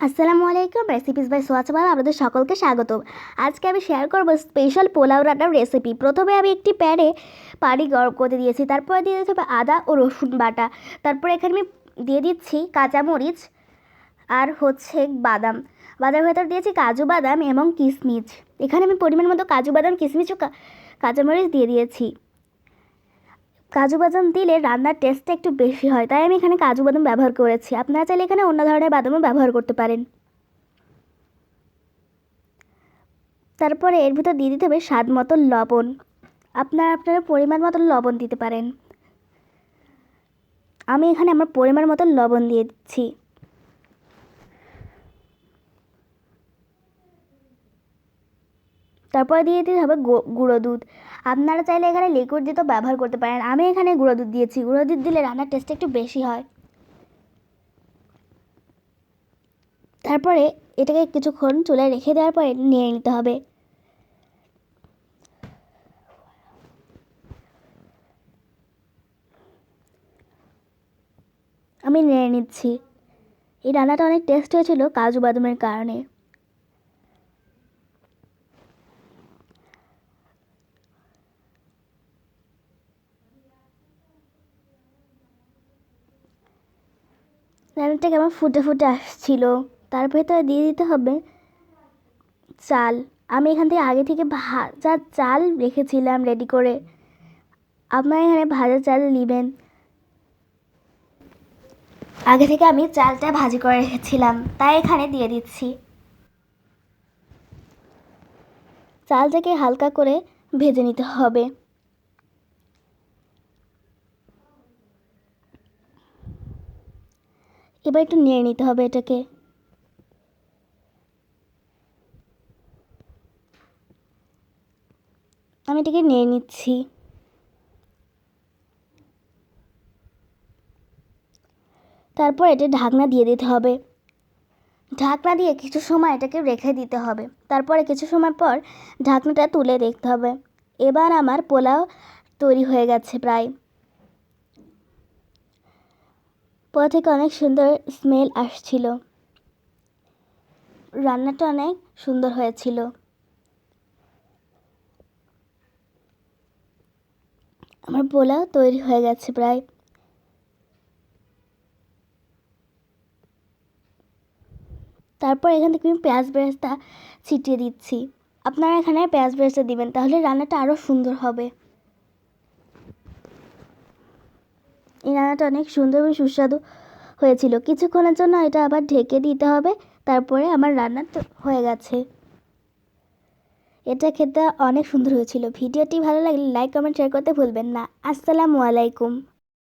আসসালামু আলাইকুম, recipes by সোয়াচাবাল আপনাদের সকলকে স্বাগত। আজকে আমি শেয়ার করব স্পেশাল পোলাও রান্নার রেসিপি। প্রথমে আমি একটি প্যানে পানি গরম করতে দিয়েছি, তারপরে দিয়ে দিতে হবে আদা ও রসুন বাটা। তারপরে এখানে আমি দিয়ে দিচ্ছি কাঁচামরিচ আর বাদাম। বাদামের ভেতর দিয়েছি কাজু বাদাম এবং কিশমিশ। এখানে আমি পরিমাণ মতো কাজু বাদাম, কিশমিশ ও কাঁচামরিচ দিয়ে দিয়েছি। কাজু বাদাম দিলে রান্নার টেস্টটা একটু বেশি হয়, তাই আমি এখানে কাজু বাদাম ব্যবহার করেছি। আপনারা চাইলে এখানে অন্য ধরনের বাদামও ব্যবহার করতে পারেন। তারপরে এর ভিতর দিয়ে দিতে হবে স্বাদ মতো লবণ। আপনারা পরিমাণ মতো লবণ দিতে পারেন। আমি এখানে আমার পরিমাণ মতো লবণ দিয়ে দিচ্ছি। তারপরে দিয়ে দিতে হবে গুঁড়ো দুধ। আপনারা চাইলে এখানে লিকুইড দুধও ব্যবহার করতে পারেন। আমি এখানে গুঁড়ো দুধ দিয়েছি। গুঁড়ো দুধ দিলে রান্নার টেস্ট একটু বেশি হয়। তারপরে এটাকে কিছুক্ষণ চুলায় রেখে দেওয়ার পরে নিয়ে নিতে হবে। আমি নিয়ে নিচ্ছি। এই রান্নাটা অনেক টেস্ট হয়েছিল কাজু বাদামের কারণে। রান্নাটা কেমন ফুটে ফুটে আসছিল। তার ভেতরে দিয়ে দিতে হবে চাল। আমি এখান থেকে আগে থেকে ভাজা চাল রেখেছিলাম রেডি করে। আপনারা এখানে ভাজা চাল নেবেন। আগে থেকে আমি চালটা ভাজি করে রেখেছিলাম, তাই এখানে দিয়ে দিচ্ছি। চালটাকে হালকা করে ভেজে নিতে হবে। এবার একটু নেড়ে নিতে হবে এটাকে। আমি এটাকে নেড়ে নিচ্ছি। তারপর এটা ঢাকনা দিয়ে দিতে হবে। ঢাকনা দিয়ে কিছু সময় এটাকে রেখে দিতে হবে। তারপরে কিছু সময় পর ঢাকনাটা তুলে দেখতে হবে। এবার আমার পোলাও তৈরি হয়ে গেছে প্রায়। পোলাও থেকে অনেক সুন্দর স্মেল আসছিল। রান্নাটা অনেক সুন্দর হয়েছিল। আমার পোলাও তৈরি হয়ে গেছে প্রায়। তারপর এখান থেকে আমি পেঁয়াজ বেরেস্তা ছিটিয়ে দিচ্ছি। আপনারা এখানে পেঁয়াজ বেরেস্তা দিবেন, তাহলে রান্নাটা আরও সুন্দর হবে। এই রান্নাটা অনেক সুন্দর এবং সুস্বাদু হয়েছিল। কিছুক্ষণের জন্য এটা আবার ঢেকে দিতে হবে। তারপরে আমার রান্না হয়ে গেছে। এটা খেতে অনেক সুন্দর হয়েছিল। ভিডিওটি ভালো লাগলে লাইক, কমেন্ট, শেয়ার করতে ভুলবেন না। আসসালামু আলাইকুম।